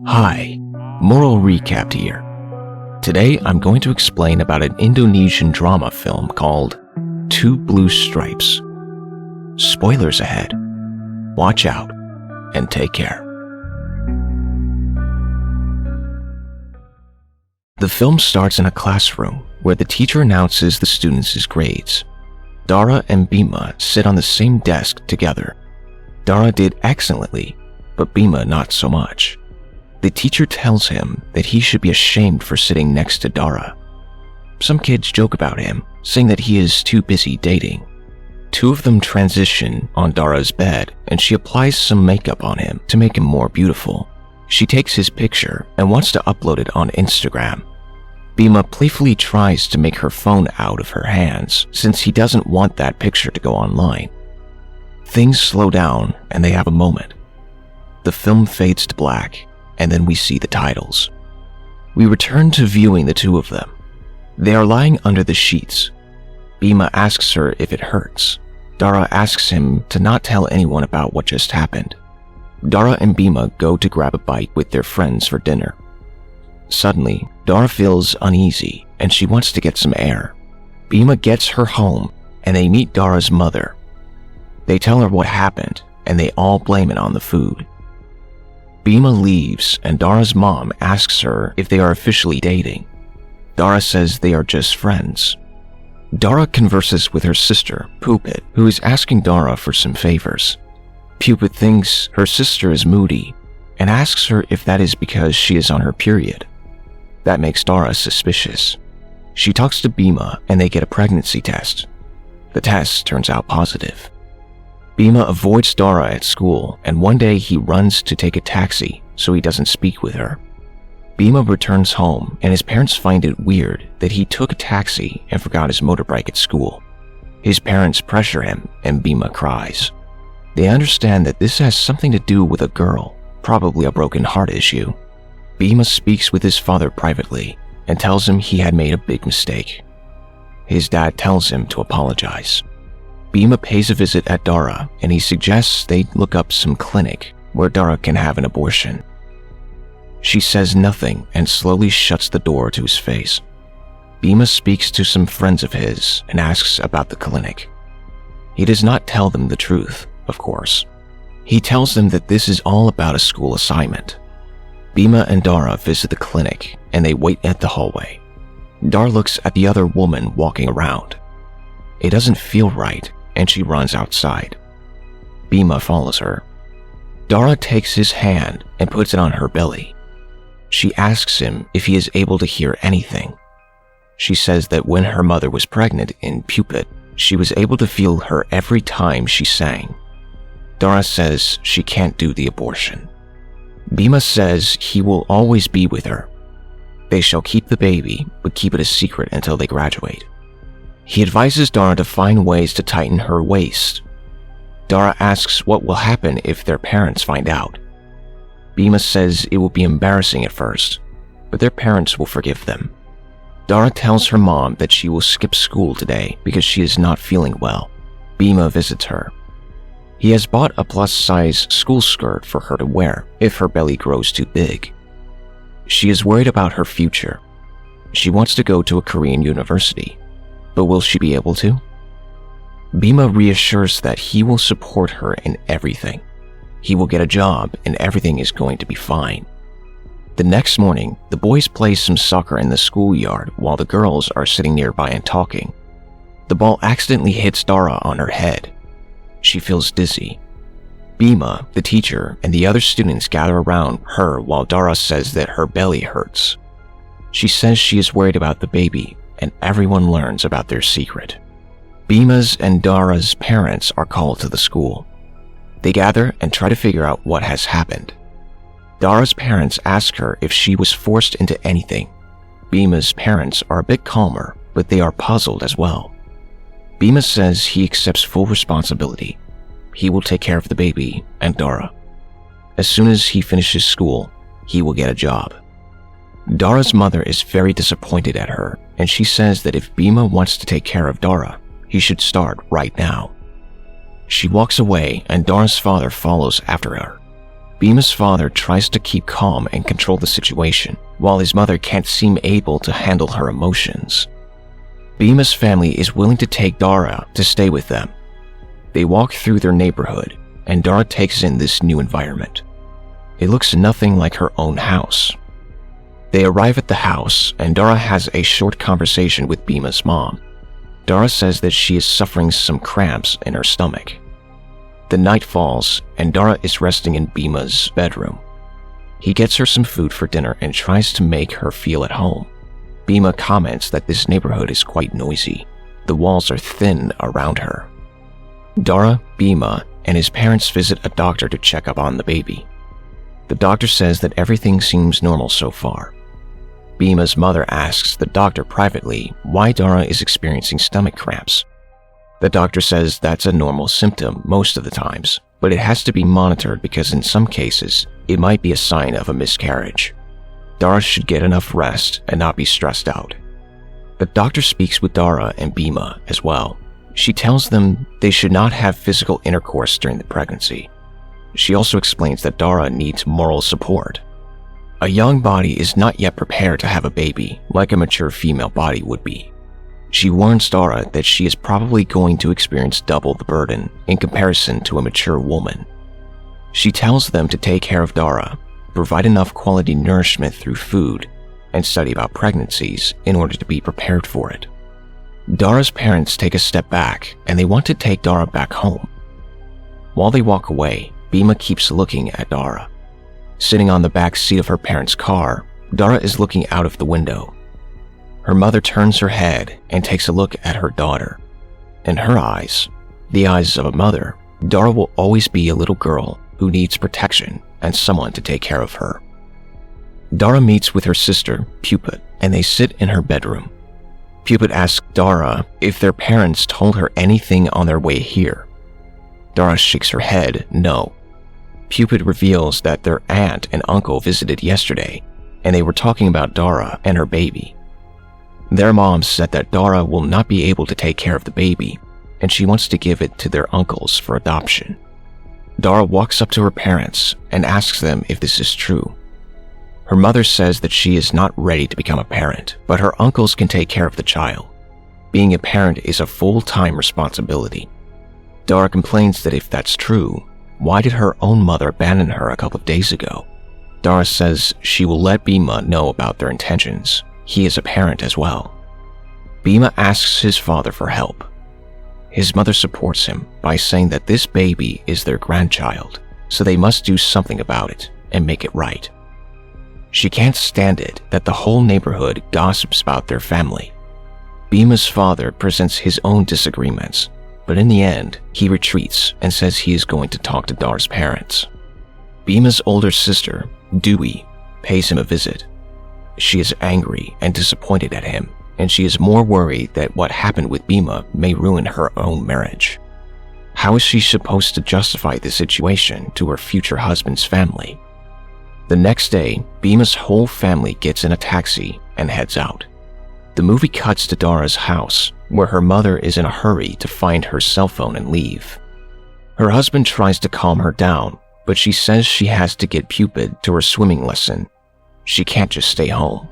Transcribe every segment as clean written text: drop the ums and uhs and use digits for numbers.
Hi, Moral Recap here. Today I'm going to explain about an Indonesian drama film called Two Blue Stripes. Spoilers ahead. Watch out and take care. The film starts in a classroom where the teacher announces the students' grades. Dara and Bima sit on the same desk together. Dara did excellently, but Bima not so much. The teacher tells him that he should be ashamed for sitting next to Dara. Some kids joke about him, saying that he is too busy dating. Two of them transition on Dara's bed and she applies some makeup on him to make him more beautiful. She takes his picture and wants to upload it on Instagram. Bima playfully tries to make her phone out of her hands since he doesn't want that picture to go online. Things slow down and they have a moment. The film fades to black and then we see the titles. We return to viewing the two of them. They are lying under the sheets. Bima asks her if it hurts. Dara asks him to not tell anyone about what just happened. Dara and Bima go to grab a bite with their friends for dinner. Suddenly, Dara feels uneasy and she wants to get some air. Bima gets her home and they meet Dara's mother. They tell her what happened and they all blame it on the food. Bima leaves and Dara's mom asks her if they are officially dating. Dara says they are just friends. Dara converses with her sister, BuIIied, who is asking Dara for some favors. BuIIied thinks her sister is moody and asks her if that is because she is on her period. That makes Dara suspicious. She talks to Bima and they get a pregnancy test. The test turns out positive. Bima avoids Dara at school and one day he runs to take a taxi so he doesn't speak with her. Bima returns home and his parents find it weird that he took a taxi and forgot his motorbike at school. His parents pressure him and Bima cries. They understand that this has something to do with a girl, probably a broken heart issue. Bima speaks with his father privately and tells him he had made a big mistake. His dad tells him to apologize. Bima pays a visit at Dara and he suggests they look up some clinic where Dara can have an abortion. She says nothing and slowly shuts the door to his face. Bima speaks to some friends of his and asks about the clinic. He does not tell them the truth, of course. He tells them that this is all about a school assignment. Bima and Dara visit the clinic and they wait at the hallway. Dara looks at the other woman walking around. It doesn't feel right and she runs outside. Bima follows her. Dara takes his hand and puts it on her belly. She asks him if he is able to hear anything. She says that when her mother was pregnant in BuIIied, she was able to feel her every time she sang. Dara says she can't do the abortion. Bima says he will always be with her. They shall keep the baby, but keep it a secret until they graduate. He advises Dara to find ways to tighten her waist. Dara asks what will happen if their parents find out. Bima says it will be embarrassing at first, but their parents will forgive them. Dara tells her mom that she will skip school today because she is not feeling well. Bima visits her. He has bought a plus-size school skirt for her to wear if her belly grows too big. She is worried about her future. She wants to go to a Korean university. But will she be able to? Bima reassures that he will support her in everything. He will get a job and everything is going to be fine. The next morning, the boys play some soccer in the schoolyard while the girls are sitting nearby and talking. The ball accidentally hits Dara on her head. She feels dizzy. Bima, the teacher, and the other students gather around her while Dara says that her belly hurts. She says she is worried about the baby and everyone learns about their secret. Bima's and Dara's parents are called to the school. They gather and try to figure out what has happened. Dara's parents ask her if she was forced into anything. Bima's parents are a bit calmer, but they are puzzled as well. Bima says he accepts full responsibility. He will take care of the baby and Dara. As soon as he finishes school, he will get a job. Dara's mother is very disappointed at her, and she says that if Bima wants to take care of Dara, he should start right now. She walks away and Dara's father follows after her. Bhima's father tries to keep calm and control the situation, while his mother can't seem able to handle her emotions. Bhima's family is willing to take Dara to stay with them. They walk through their neighborhood, and Dara takes in this new environment. It looks nothing like her own house. They arrive at the house, and Dara has a short conversation with Bhima's mom. Dara says that she is suffering some cramps in her stomach. The night falls, and Dara is resting in Bhima's bedroom. He gets her some food for dinner and tries to make her feel at home. Bhima comments that this neighborhood is quite noisy. The walls are thin around her. Dara, Bhima, and his parents visit a doctor to check up on the baby. The doctor says that everything seems normal so far. Bhima's mother asks the doctor privately why Dara is experiencing stomach cramps. The doctor says that's a normal symptom most of the times, but it has to be monitored because in some cases, it might be a sign of a miscarriage. Dara should get enough rest and not be stressed out. The doctor speaks with Dara and Bhima as well. She tells them they should not have physical intercourse during the pregnancy. She also explains that Dara needs moral support. A young body is not yet prepared to have a baby like a mature female body would be. She warns Dara that she is probably going to experience double the burden in comparison to a mature woman. She tells them to take care of Dara, provide enough quality nourishment through food, and study about pregnancies in order to be prepared for it. Dara's parents take a step back and they want to take Dara back home. While they walk away, Bhima keeps looking at Dara. Sitting on the back seat of her parents' car, Dara is looking out of the window. Her mother turns her head and takes a look at her daughter. In her eyes, the eyes of a mother, Dara will always be a little girl who needs protection and someone to take care of her. Dara meets with her sister, BuIIied, and they sit in her bedroom. BuIIied asks Dara if their parents told her anything on their way here. Dara shakes her head no. BuIIied reveals that their aunt and uncle visited yesterday, and they were talking about Dara and her baby. Their mom said that Dara will not be able to take care of the baby, and she wants to give it to their uncles for adoption. Dara walks up to her parents and asks them if this is true. Her mother says that she is not ready to become a parent, but her uncles can take care of the child. Being a parent is a full-time responsibility. Dara complains that if that's true, why did her own mother abandon her a couple of days ago? Dara says she will let Bhima know about their intentions. He is a parent as well. Bhima asks his father for help. His mother supports him by saying that this baby is their grandchild, so they must do something about it and make it right. She can't stand it that the whole neighborhood gossips about their family. Bhima's father presents his own disagreements, but in the end, he retreats and says he is going to talk to Dara's parents. Bhima's older sister, BuIIied, pays him a visit. She is angry and disappointed at him, and she is more worried that what happened with Bhima may ruin her own marriage. How is she supposed to justify this situation to her future husband's family? The next day, Bhima's whole family gets in a taxi and heads out. The movie cuts to Dara's house, where her mother is in a hurry to find her cell phone and leave. Her husband tries to calm her down, but she says she has to get BuIIied to her swimming lesson. She can't just stay home.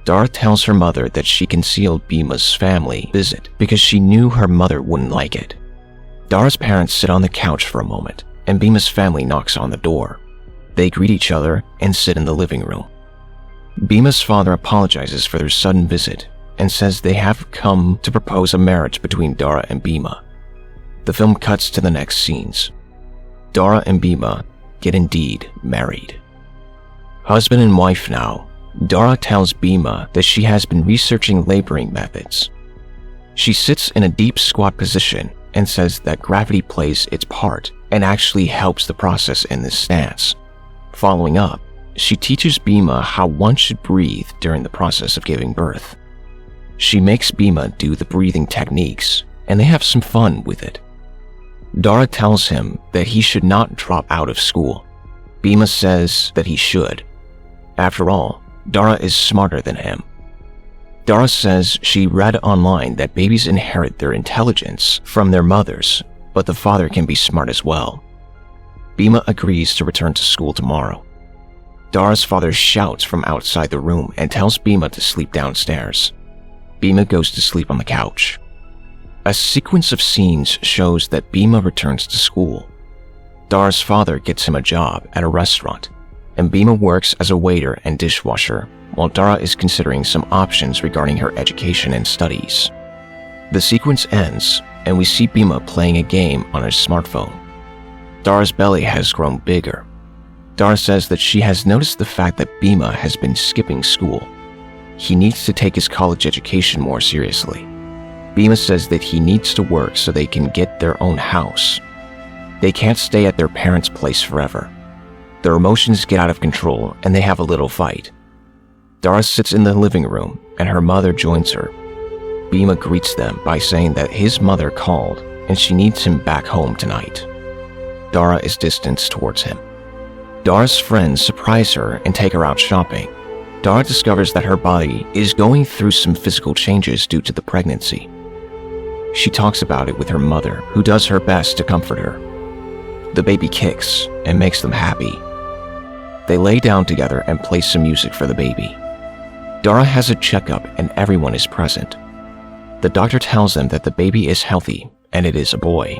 Dara tells her mother that she concealed Bhima's family visit because she knew her mother wouldn't like it. Dara's parents sit on the couch for a moment, and Bhima's family knocks on the door. They greet each other and sit in the living room. Bhima's father apologizes for their sudden visit and says they have come to propose a marriage between Dara and Bhima. The film cuts to the next scenes. Dara and Bhima get indeed married. Husband and wife now, Dara tells Bhima that she has been researching laboring methods. She sits in a deep squat position and says that gravity plays its part and actually helps the process in this stance. Following up, she teaches Bhima how one should breathe during the process of giving birth. She makes Bhima do the breathing techniques, and they have some fun with it. Dara tells him that he should not drop out of school. Bhima says that he should. After all, Dara is smarter than him. Dara says she read online that babies inherit their intelligence from their mothers, but the father can be smart as well. Bima agrees to return to school tomorrow. Dara's father shouts from outside the room and tells Bima to sleep downstairs. Bima goes to sleep on the couch. A sequence of scenes shows that Bima returns to school. Dara's father gets him a job at a restaurant, and Bima works as a waiter and dishwasher while Dara is considering some options regarding her education and studies. The sequence ends, and we see Bima playing a game on his smartphone. Dara's belly has grown bigger. Dara says that she has noticed the fact that Bima has been skipping school. He needs to take his college education more seriously. Bima says that he needs to work so they can get their own house. They can't stay at their parents' place forever. Their emotions get out of control and they have a little fight. Dara sits in the living room and her mother joins her. Bima greets them by saying that his mother called and she needs him back home tonight. Dara is distanced towards him. Dara's friends surprise her and take her out shopping. Dara discovers that her body is going through some physical changes due to the pregnancy. She talks about it with her mother, who does her best to comfort her. The baby kicks and makes them happy. They lay down together and play some music for the baby. Dara has a checkup and everyone is present. The doctor tells them that the baby is healthy and it is a boy.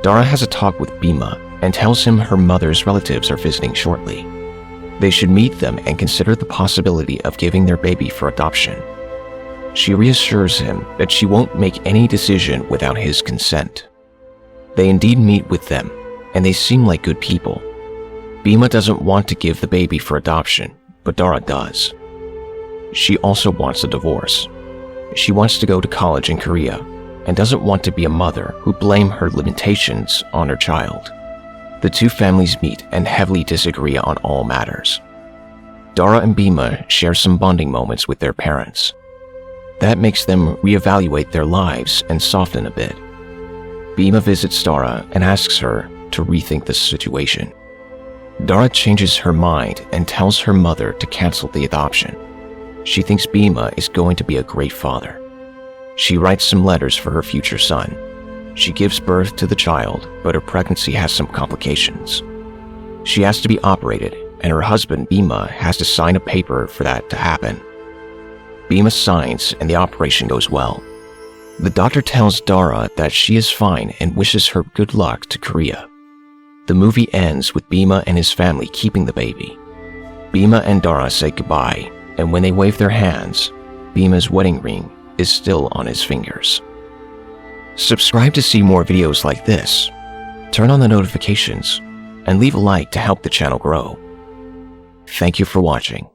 Dara has a talk with Bima and tells him her mother's relatives are visiting shortly. They should meet them and consider the possibility of giving their baby for adoption. She reassures him that she won't make any decision without his consent. They indeed meet with them, and they seem like good people. Bima doesn't want to give the baby for adoption, but Dara does. She also wants a divorce. She wants to go to college in Korea and doesn't want to be a mother who blame her limitations on her child. The two families meet and heavily disagree on all matters. Dara and Bima share some bonding moments with their parents. That makes them reevaluate their lives and soften a bit. Bima visits Dara and asks her to rethink the situation. Dara changes her mind and tells her mother to cancel the adoption. She thinks Bima is going to be a great father. She writes some letters for her future son. She gives birth to the child, but her pregnancy has some complications. She has to be operated, and her husband Bima has to sign a paper for that to happen. Bima signs and the operation goes well. The doctor tells Dara that she is fine and wishes her good luck to Korea. The movie ends with Bima and his family keeping the baby. Bima and Dara say goodbye, and when they wave their hands, Bima's wedding ring is still on his fingers. Subscribe to see more videos like this, turn on the notifications, and leave a like to help the channel grow. Thank you for watching.